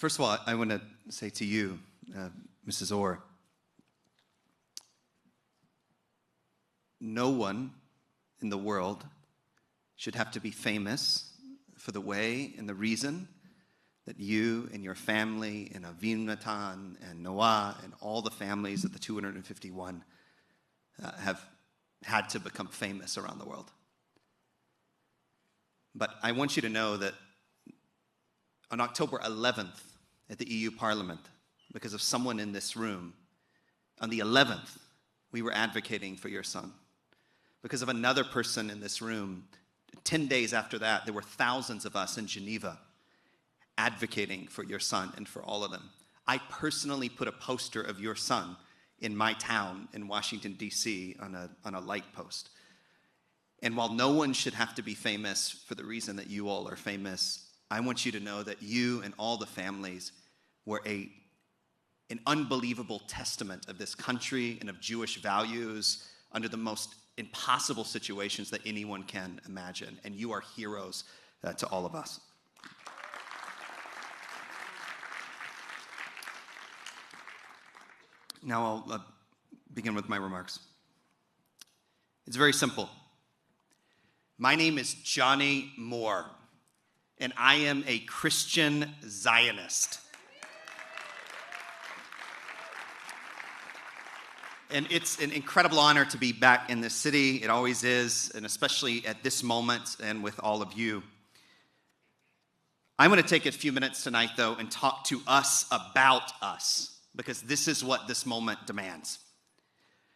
First of all, I want to say to you, Mrs. Orr, no one in the world should have to be famous for the way and the reason that you and your family and Avinatan and Noah and all the families of the 251 have had to become famous around the world. But I want you to know that on October 11th at the EU Parliament, because of someone in this room, on the 11th, we were advocating for your son. Because of another person in this room, 10 days after that, there were thousands of us in Geneva advocating for your son and for all of them. I personally put a poster of your son in my town in Washington, D.C. on a light post. And while no one should have to be famous for the reason that you all are famous, I want you to know that you and all the families were an unbelievable testament of this country and of Jewish values under the most impossible situations that anyone can imagine. And you are heroes to all of us. Now I'll begin with my remarks. It's very simple. My name is Johnnie Moore, and I am a Christian Zionist. And it's an incredible honor to be back in this city. It always is, and especially at this moment and with all of you. I'm going to take a few minutes tonight, though, and talk to us about us, because this is what this moment demands.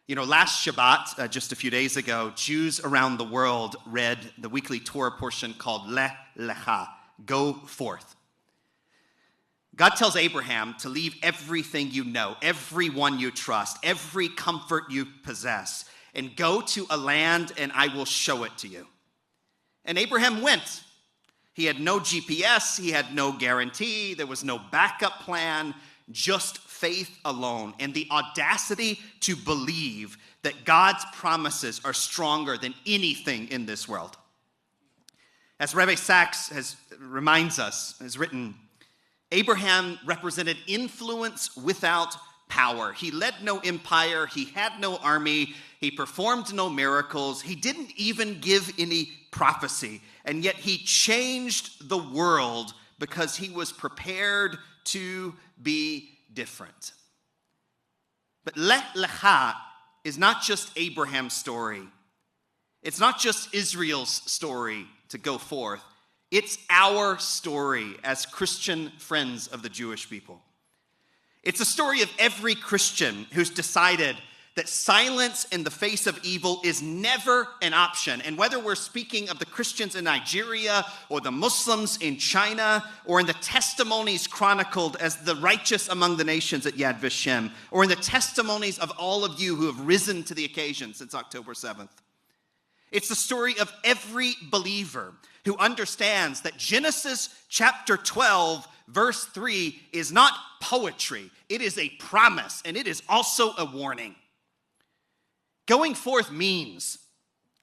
You know, last Shabbat, just a few days ago, Jews around the world read the weekly Torah portion called Lech Lecha, go forth. God tells Abraham to leave everything you know, everyone you trust, every comfort you possess, and go to a land and I will show it to you. And Abraham went. He had no GPS, he had no guarantee, there was no backup plan, just faith alone and the audacity to believe that God's promises are stronger than anything in this world. As Rabbi Sachs reminds us, has written, Abraham represented influence without power. He led no empire. He had no army. He performed no miracles. He didn't even give any prophecy. And yet he changed the world because he was prepared to be different. But Lech Lecha is not just Abraham's story. It's not just Israel's story to go forth. It's our story as Christian friends of the Jewish people. It's a story of every Christian who's decided that silence in the face of evil is never an option. And whether we're speaking of the Christians in Nigeria or the Muslims in China or in the testimonies chronicled as the righteous among the nations at Yad Vashem or in the testimonies of all of you who have risen to the occasion since October 7th. It's the story of every believer who understands that Genesis chapter 12, verse 3 is not poetry. It is a promise, and it is also a warning. Going forth means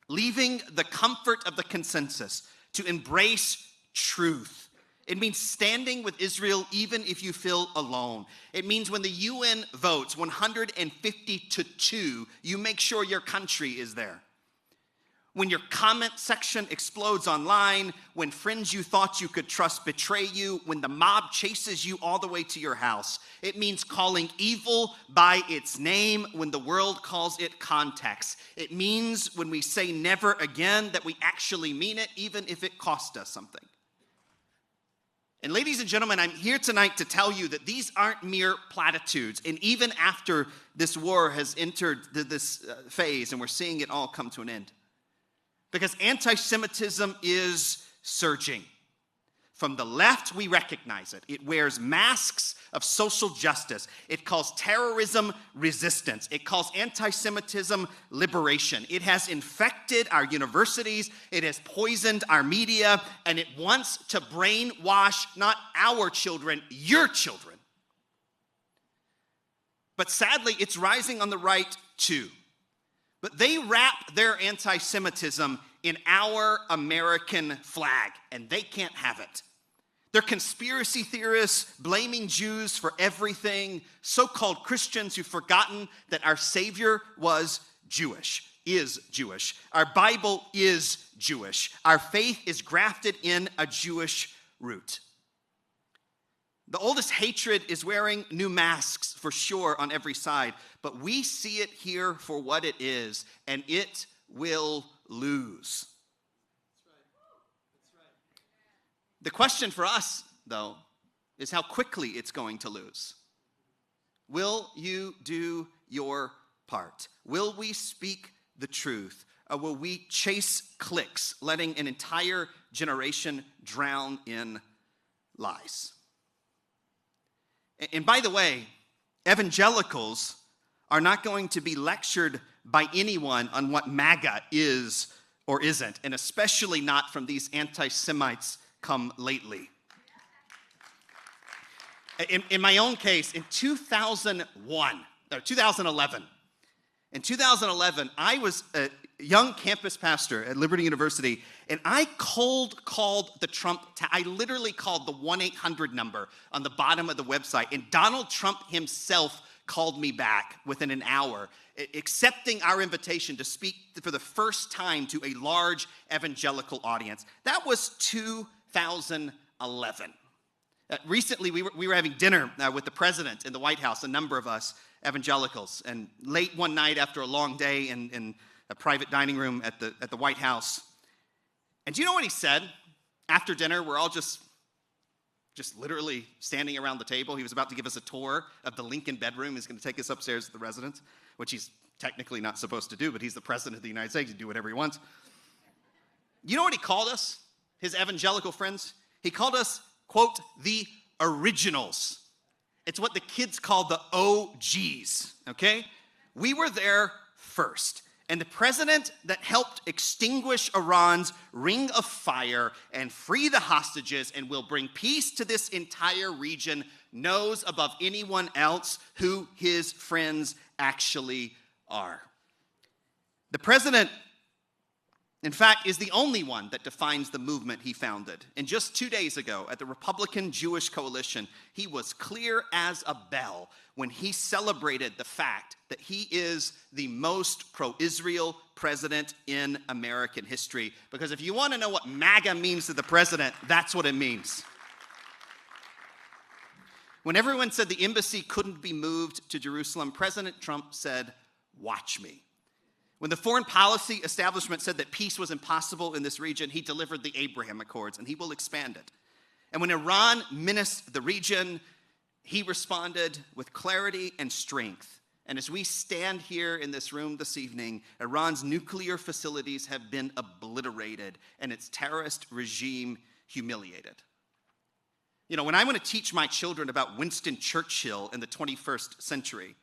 leaving the comfort of the consensus to embrace truth. It means standing with Israel even if you feel alone. It means when the UN votes 150-2, you make sure your country is there. When your comment section explodes online, when friends you thought you could trust betray you, when the mob chases you all the way to your house. It means calling evil by its name when the world calls it context. It means when we say never again that we actually mean it, even if it cost us something. And ladies and gentlemen, I'm here tonight to tell you that these aren't mere platitudes. And even after this war has entered this phase and we're seeing it all come to an end. Because anti-Semitism is surging. From the left, we recognize it. It wears masks of social justice. It calls terrorism resistance. It calls anti-Semitism liberation. It has infected our universities. It has poisoned our media. And it wants to brainwash not our children, your children. But sadly, it's rising on the right too. But they wrap their anti-Semitism in our American flag, and they can't have it. They're conspiracy theorists blaming Jews for everything, so-called Christians who've forgotten that our Savior was Jewish, is Jewish. Our Bible is Jewish. Our faith is grafted in a Jewish root. The oldest hatred is wearing new masks for sure on every side, but we see it here for what it is, and it will lose. That's right. The question for us, though, is how quickly it's going to lose. Will you do your part? Will we speak the truth? Or will we chase clicks, letting an entire generation drown in lies? And by the way, evangelicals are not going to be lectured by anyone on what MAGA is or isn't, and especially not from these anti-Semites come lately. In my own case, in 2011, I was a young campus pastor at Liberty University, and I cold called the Trump, I literally called the 1-800 number on the bottom of the website, and Donald Trump himself called me back within an hour, accepting our invitation to speak for the first time to a large evangelical audience. That was 2011. Recently, we were having dinner with the president in the White House, a number of us evangelicals, and late one night after a long day in a private dining room at the White House. And do you know what he said? After dinner, we're all just literally standing around the table. He was about to give us a tour of the Lincoln bedroom. He's going to take us upstairs to the residence, which he's technically not supposed to do, but he's the president of the United States. He can do whatever he wants. You know what he called us, his evangelical friends? He called us, quote, the originals. It's what the kids call the OGs, okay? We were there first. And the president that helped extinguish Iran's ring of fire and free the hostages and will bring peace to this entire region knows above anyone else who his friends actually are. The president, in fact, is the only one that defines the movement he founded. And just 2 days ago at the Republican Jewish Coalition, he was clear as a bell when he celebrated the fact that he is the most pro-Israel president in American history. Because if you want to know what MAGA means to the president, that's what it means. When everyone said the embassy couldn't be moved to Jerusalem, President Trump said, "Watch me." When the foreign policy establishment said that peace was impossible in this region, he delivered the Abraham Accords, and he will expand it. And when Iran menaced the region, he responded with clarity and strength. And as we stand here in this room this evening, Iran's nuclear facilities have been obliterated and its terrorist regime humiliated. You know, when I want to teach my children about Winston Churchill in the 21st century,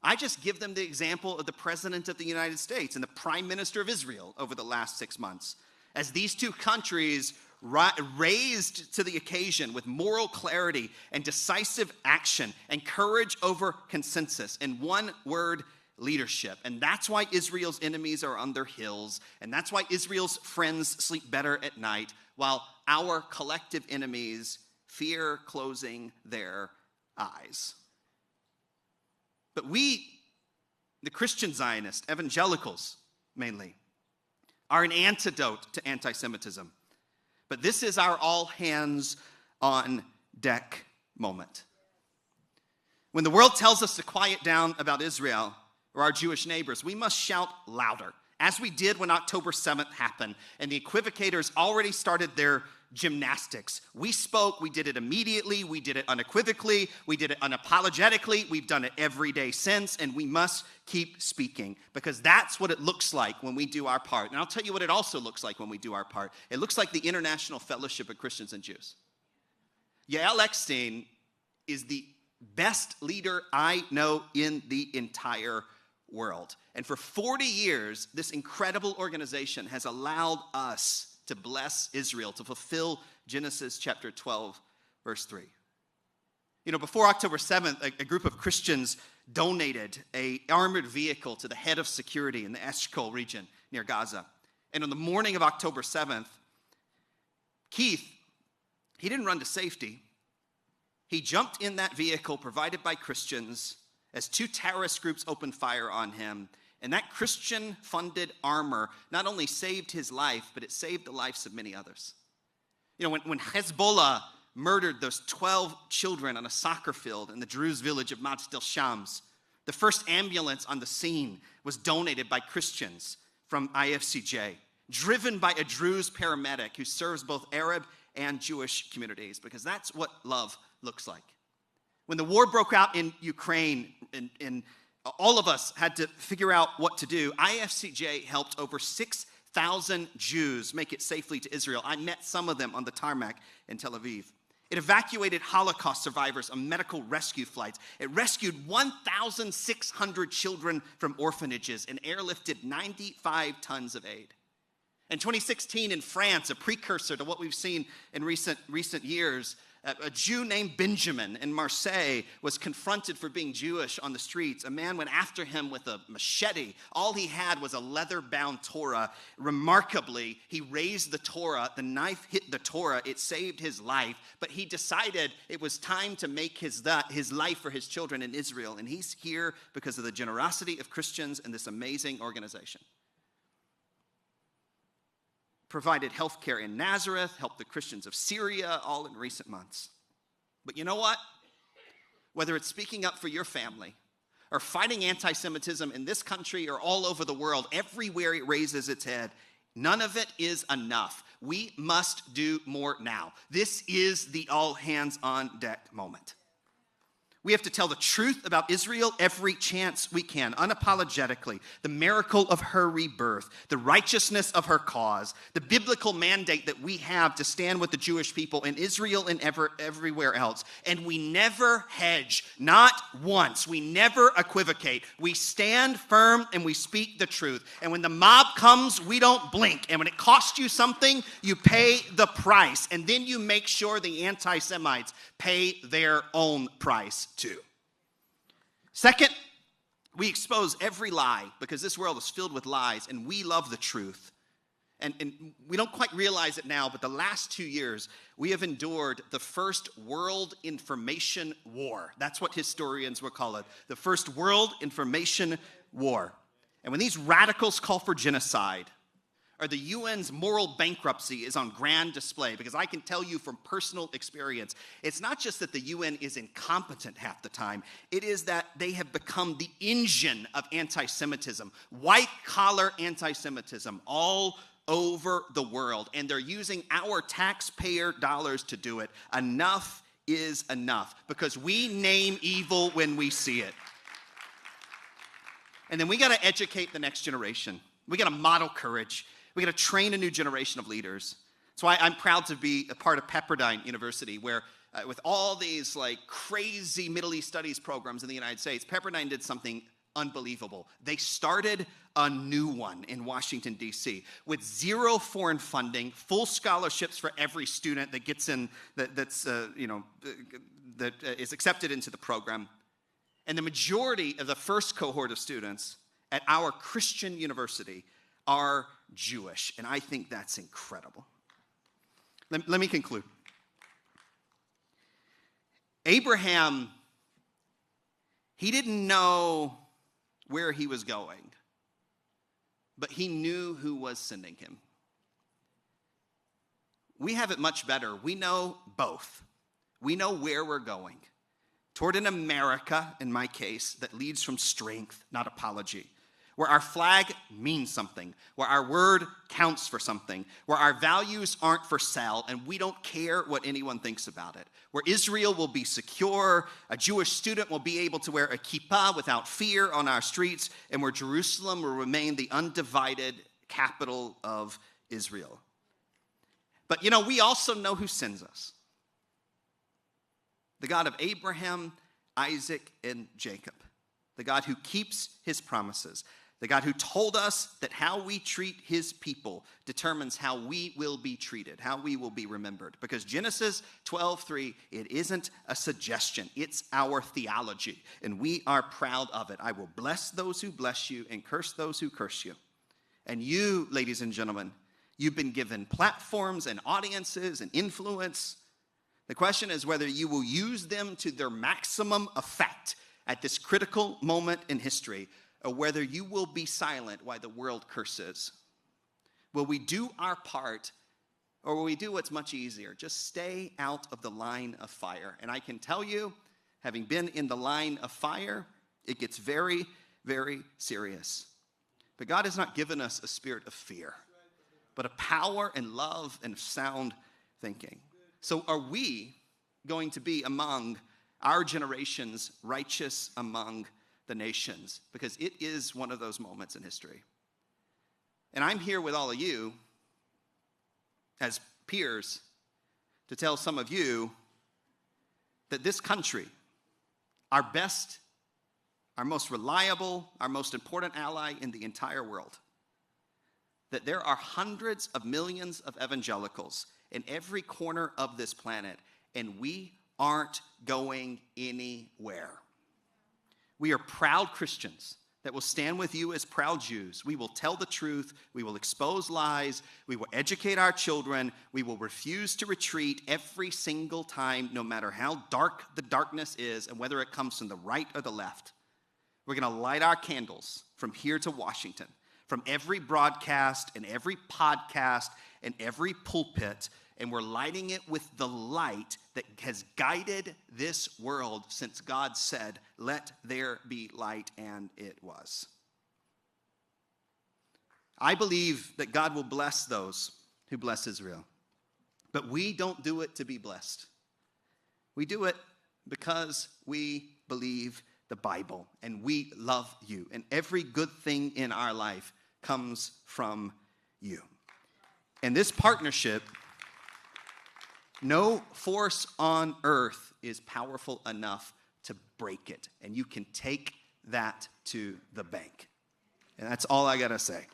I just give them the example of the President of the United States and the Prime Minister of Israel over the last 6 months, as these two countries raised to the occasion with moral clarity and decisive action and courage over consensus, and one word, leadership. And that's why Israel's enemies are on their hills, and that's why Israel's friends sleep better at night, while our collective enemies fear closing their eyes. But we, the Christian Zionists, evangelicals mainly, are an antidote to anti-Semitism. But this is our all-hands-on-deck moment. When the world tells us to quiet down about Israel or our Jewish neighbors, we must shout louder, as we did when October 7th happened, and the equivocators already started their gymnastics. We spoke, we did it immediately, we did it unequivocally, we did it unapologetically, we've done it every day since, and we must keep speaking, because that's what it looks like when we do our part. And I'll tell you what it also looks like when we do our part. It looks like the International Fellowship of Christians and Jews. Yael Eckstein is the best leader I know in the entire world. And for 40 years, this incredible organization has allowed us to bless Israel, to fulfill Genesis chapter 12, verse 3. You know, before October 7th, a group of Christians donated an armored vehicle to the head of security in the Eshkol region near Gaza. And on the morning of October 7th, Keith He didn't run to safety. He jumped in that vehicle provided by Christians as two terrorist groups opened fire on him. And that Christian-funded armor not only saved his life, but it saved the lives of many others. You know, when Hezbollah murdered those 12 children on a soccer field in the Druze village of Majdal Shams, the first ambulance on the scene was donated by Christians from IFCJ, driven by a Druze paramedic who serves both Arab and Jewish communities, because that's what love looks like. When the war broke out in Ukraine, and all of us had to figure out what to do, IFCJ helped over 6,000 Jews make it safely to Israel. I met some of them on the tarmac in Tel Aviv. It evacuated Holocaust survivors on medical rescue flights. It rescued 1,600 children from orphanages and airlifted 95 tons of aid. In 2016 in France, a precursor to what we've seen in recent years, a Jew named Benjamin in Marseille was confronted for being Jewish on the streets. A man went after him with a machete. All he had was a leather-bound Torah. Remarkably, he raised the Torah. The knife hit the Torah. It saved his life. But he decided it was time to make his life for his children in Israel. And he's here because of the generosity of Christians and this amazing organization. Provided health care in Nazareth, helped the Christians of Syria, all in recent months. But you know what? Whether it's speaking up for your family or fighting anti-Semitism in this country or all over the world, everywhere it raises its head, none of it is enough. We must do more now. This is the all-hands-on-deck moment. We have to tell the truth about Israel every chance we can, unapologetically. The miracle of her rebirth, the righteousness of her cause, the biblical mandate that we have to stand with the Jewish people in Israel and everywhere else. And we never hedge, not once. We never equivocate. We stand firm and we speak the truth. And when the mob comes, we don't blink. And when it costs you something, you pay the price. And then you make sure the anti-Semites pay their own price too. Second, we expose every lie, because this world is filled with lies and we love the truth. And we don't quite realize it now, but the last 2 years, we have endured the first world information war. That's what historians will call it, the first world information war. And when these radicals call for genocide, or the UN's moral bankruptcy is on grand display, because I can tell you from personal experience, it's not just that the UN is incompetent half the time, it is that they have become the engine of anti-Semitism, white-collar anti-Semitism all over the world, and they're using our taxpayer dollars to do it. Enough is enough, because we name evil when we see it. And then we got to educate the next generation. We got to model courage. We got to train a new generation of leaders. That's why I'm proud to be a part of Pepperdine University, where with all these like crazy Middle East studies programs in the United States, Pepperdine did something unbelievable. They started a new one in Washington, D.C. with zero foreign funding, full scholarships for every student that gets in, that is accepted into the program. And the majority of the first cohort of students at our Christian university are Jewish, and I think that's incredible. Let me conclude. Abraham, he didn't know where he was going, but he knew who was sending him. We have it much better. We know both. We know where we're going. Toward an America, in my case, that leads from strength, not apology. Where our flag means something, where our word counts for something, where our values aren't for sale and we don't care what anyone thinks about it, where Israel will be secure, a Jewish student will be able to wear a kippah without fear on our streets, and where Jerusalem will remain the undivided capital of Israel. But we also know who sends us. The God of Abraham, Isaac, and Jacob. The God who keeps his promises. The God who told us that how we treat his people determines how we will be treated, how we will be remembered. Because Genesis 12:3, it isn't a suggestion, it's our theology, and we are proud of it. I will bless those who bless you and curse those who curse you. And you, ladies and gentlemen, you've been given platforms and audiences and influence The question is whether you will use them to their maximum effect at this critical moment in history, or whether you will be silent while the world curses. Will we do our part, or will we do what's much easier? Just stay out of the line of fire. And I can tell you, having been in the line of fire, it gets very, very serious. But God has not given us a spirit of fear, but a power and love and sound thinking. So are we going to be among our generation's righteous among the nations? Because it is one of those moments in history. And I'm here with all of you as peers to tell some of you that this country, our best, our most reliable, our most important ally in the entire world, that there are hundreds of millions of evangelicals in every corner of this planet, and we aren't going anywhere. We are proud Christians that will stand with you as proud Jews. We will tell the truth. We will expose lies. We will educate our children. We will refuse to retreat every single time, no matter how dark the darkness is and whether it comes from the right or the left. We're going to light our candles from here to Washington, from every broadcast and every podcast and every pulpit, and we're lighting it with the light that has guided this world since God said, "Let there be light," and it was. I believe that God will bless those who bless Israel, but we don't do it to be blessed. We do it because we believe the Bible, and we love you, and every good thing in our life comes from you. And this partnership, no force on earth is powerful enough to break it, and you can take that to the bank. And that's all I got to say.